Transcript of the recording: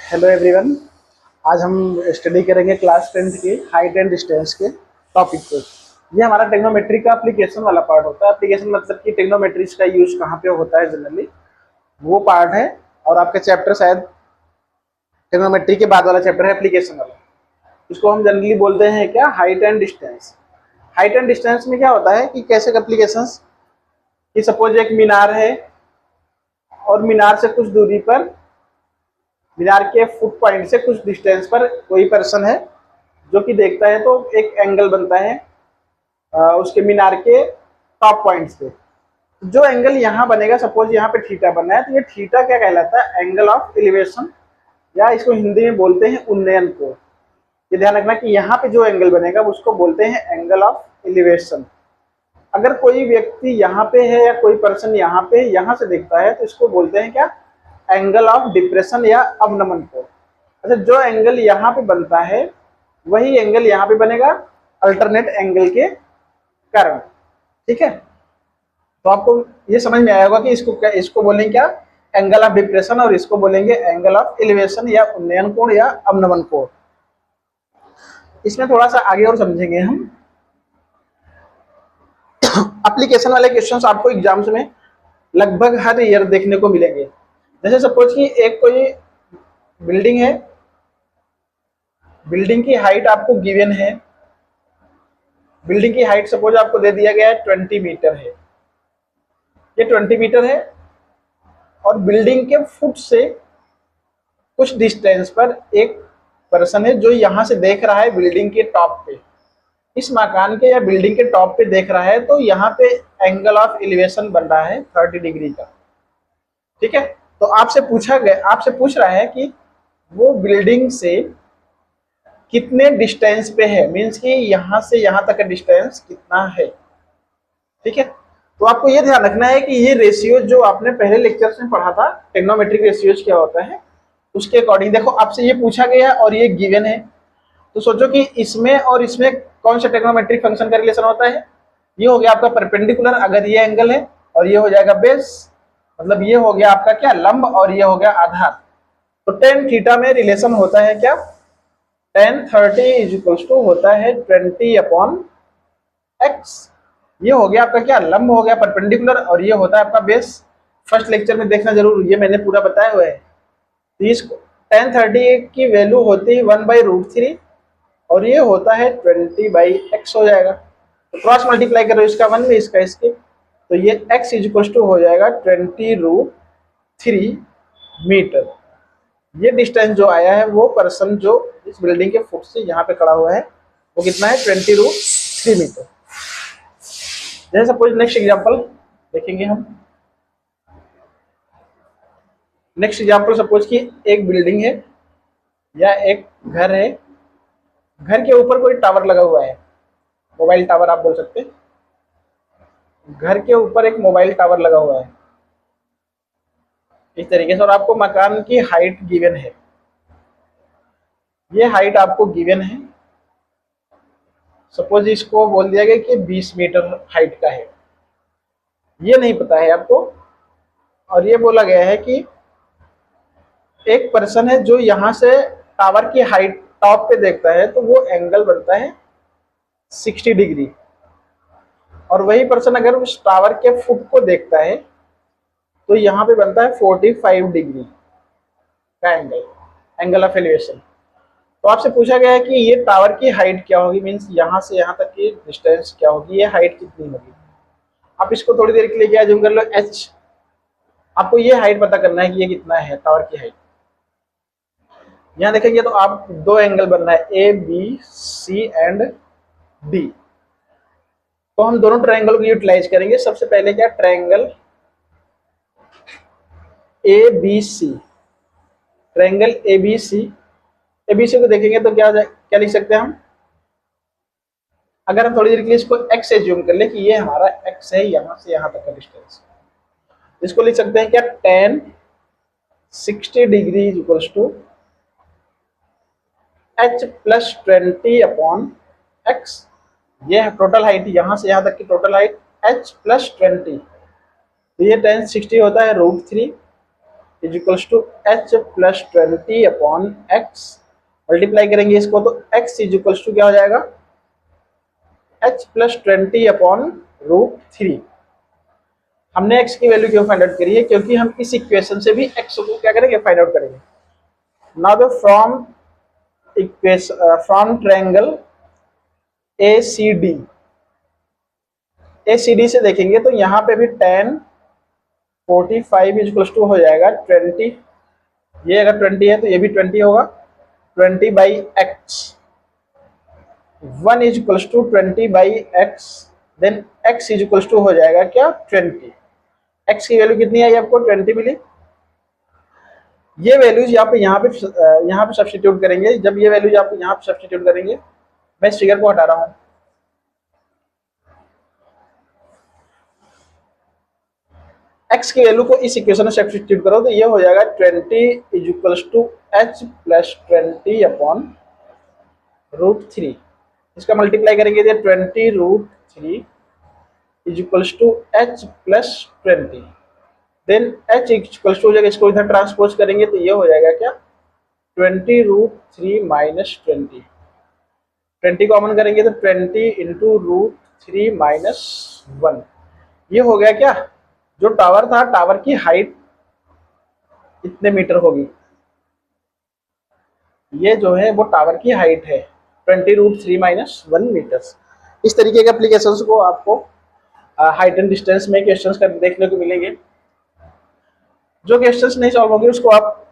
Hello everyone. आज हम study करेंगे क्लास 10th के हाइट एंड डिस्टेंस के टॉपिक पे। ये हमारा टेक्नोमेट्री का एप्लीकेशन वाला पार्ट होता है। एप्लीकेशन मतलब कि टेक्नोमेट्रीज का यूज कहाँ पे होता है जनरली, वो पार्ट है। और आपका चैप्टर शायद टेक्नोमेट्री के बाद वाला चैप्टर है, एप्लीकेशन वाला। इसको हम जनरली बोलते हैं क्या, height and distance. Height and distance में क्या होता है कि कैसे एप्लीकेशंस, कि सपोज एक मीनार है और मीनार से कुछ दूरी पर, मीनार के फुट पॉइंट से कुछ डिस्टेंस पर कोई पर्सन है जो कि देखता है, तो एक एंगल बनता है उसके मीनार के टॉप पॉइंट्स पे। जो एंगल यहाँ बनेगा, सपोज यहाँ पे थीटा बनना है, तो ये थीटा क्या कहलाता है, एंगल ऑफ एलिवेशन, या इसको हिंदी में बोलते हैं उन्नयन कोण। ये ध्यान रखना कि यहाँ पे जो एंगल बनेगा उसको बोलते हैं एंगल ऑफ एलिवेशन। अगर कोई व्यक्ति यहाँ पे है या कोई पर्सन यहाँ पे यहाँ से देखता है, तो इसको बोलते हैं क्या, एंगल ऑफ डिप्रेशन या अवनमन कोण। अच्छा, जो एंगल यहाँ पे बनता है वही एंगल यहाँ पे बनेगा अल्टरनेट एंगल के कारण। ठीक है, तो आपको ये समझ में आया होगा कि इसको बोलेंगे क्या, एंगल ऑफ डिप्रेशन, और इसको बोलेंगे एंगल ऑफ एलिवेशन या उन्नयन कोण या अवनमन कोण। इसमें थोड़ा सा आगे और समझेंगे हम। एप्लीकेशन वाले क्वेश्चंस आपको एग्जाम्स में लगभग हर ईयर देखने को मिलेंगे। जैसे सपोज कि एक कोई बिल्डिंग है, बिल्डिंग की हाइट आपको गिवन है, बिल्डिंग की हाइट सपोज आपको दे दिया गया है 20 मीटर है, ये 20 मीटर है, और बिल्डिंग के फुट से कुछ डिस्टेंस पर एक पर्सन है जो यहाँ से देख रहा है बिल्डिंग के टॉप पे, इस मकान के या बिल्डिंग के टॉप पे देख रहा है, तो यहाँ पे एंगल ऑफ एलिवेशन बन रहा है 30 डिग्री का। ठीक है, तो आपसे पूछ रहा है कि वो बिल्डिंग से कितने डिस्टेंस पे है, मीन्स कि यहाँ से यहाँ तक का डिस्टेंस कितना है। ठीक है, तो आपको ये ध्यान रखना है कि ये रेशियो जो आपने पहले लेक्चर्स में पढ़ा था, टेक्नोमेट्रिक रेशियोज क्या होता है, उसके अकॉर्डिंग देखो आपसे ये पूछा गया और ये गिवन है, तो सोचो कि इसमें और इसमें कौन सा टेक्नोमेट्रिक फंक्शन का रिलेशन होता है। ये हो गया आपका परपेंडिकुलर, अगर ये एंगल है, और ये हो जाएगा बेस, मतलब ये हो गया आपका क्या, लंब, और ये हो गया आधार। तो टेन थीटा में रिलेशन होता है क्या, tan 30 इज इक्वल टू होता है 20/x। ये हो गया आपका क्या, लंब हो गया परपेंडिकुलर, और ये होता है आपका बेस। फर्स्ट लेक्चर में देखना जरूर, ये मैंने पूरा बताया हुआ है। तो इस tan 30 की वैल्यू होती है 1/√3, और ये होता है 20/x हो जाएगा। तो क्रॉस मल्टीप्लाई करो इसका 1 में, इसका इसके, तो ये x इज इक्वल टू हो जाएगा 20√3 मीटर। ये डिस्टेंस जो आया है, वो पर्सन जो इस बिल्डिंग के फुट से यहाँ पे खड़ा हुआ है, वो कितना है, 20√3 मीटर। जैसे सपोज नेक्स्ट एग्जांपल देखेंगे हम। नेक्स्ट एग्जांपल सपोज कि एक बिल्डिंग है या एक घर है, घर के ऊपर कोई टावर लगा हुआ है, मोबाइल टावर आप बोल सकते हैं। घर के ऊपर एक मोबाइल टावर लगा हुआ है इस तरीके से, और आपको मकान की हाइट गिवन है, ये हाइट आपको गिवन है। सपोज इसको बोल दिया गया कि 20 मीटर हाइट का है, ये नहीं पता है आपको, और ये बोला गया है कि एक पर्सन है जो यहाँ से टावर की हाइट टॉप पे देखता है, तो वो एंगल बनता है 60 डिग्री, और वही पर्सन अगर उस टावर के फुट को देखता है, तो यहाँ पे बनता है 45 डिग्री का एंगल, एंगल ऑफ एलिवेशन। तो आपसे पूछा गया है कि ये टावर की हाइट क्या होगी, मीन्स यहाँ से यहाँ तक की डिस्टेंस क्या होगी, ये हाइट कितनी होगी। आप इसको थोड़ी देर के लिए क्या जूम कर लो, h, आपको ये हाइट पता करना है कि ये कितना है टावर की हाइट। यहाँ देखेंगे तो आप दो एंगल बन रहा है, A B C and D, तो हम दोनों ट्रायंगल को यूटिलाइज करेंगे। सबसे पहले क्या, triangle A B C, triangle A B C, ABC को देखेंगे तो क्या लिख सकते हैं हम, अगर हम थोड़ी देर के लिए इसको x से जूम कर ले कि ये हमारा x है, यहाँ से यहाँ तक का डिस्टेंस, इसको लिख सकते हैं क्या, tan 60 degree is equals to h + 20/x। ये है टोटल हाइट, यहाँ से यहाँ तक की टोटल हाइट h + 20, तो ये tan 60 होता है √3 is equals to h plus 20 upon x, multiply करेंगे इसको तो x इज इक्वल्स टू क्या हो जाएगा, h प्लस 20 अपॉन रूट 3। हमने x की वैल्यू क्यों फाइंड आउट करी है, क्योंकि हम इस इक्वेशन से भी x को क्या करेंगे, फाइंड आउट करेंगे। Now the from equation from triangle ACD, ACD से देखेंगे तो यहाँ पे भी tan 45 इज इक्वल्स टू हो जाएगा 20, ये अगर 20 है तो ये भी 20 होगा, 20 by x, 1 is equals to 20 by x, then x is equals to हो जाएगा क्या, 20। x की वैल्यू कितनी आई आपको, 20 मिली। ये वैल्यूज यहाँ पे सब्स्टिट्यूट करेंगे। जब ये वैल्यूज आप यहाँ पे सब्स्टिट्यूट करेंगे, मैं इस फिगर को हटा रहा हूँ, x की वैल्यू को इस इक्वेशन में सब्स्टिट्यूट करो तो ये हो जाएगा 20 is equals to h plus 20 upon root 3। इसका मल्टीप्लाई करेंगे तो 20 root 3 is equals to h plus 20, then h equals to हो जाएगा, इसको इधर ट्रांसपोज करेंगे तो ये हो जाएगा क्या, 20 रूट 3 माइनस 20, 20 कॉमन करेंगे तो 20 इंटू रूट 3 माइनस 1। ये हो गया क्या, जो टावर था, टावर की हाइट कितने मीटर होगी, ये जो है वो टावर की हाइट है 20 रूट 3 माइनस 1 मीटर्स। इस तरीके के एप्लीकेशंस को आपको हाइट एंड डिस्टेंस में क्वेश्चंस देखने को मिलेंगे। जो क्वेश्चंस नहीं सॉल्व होंगे उसको आप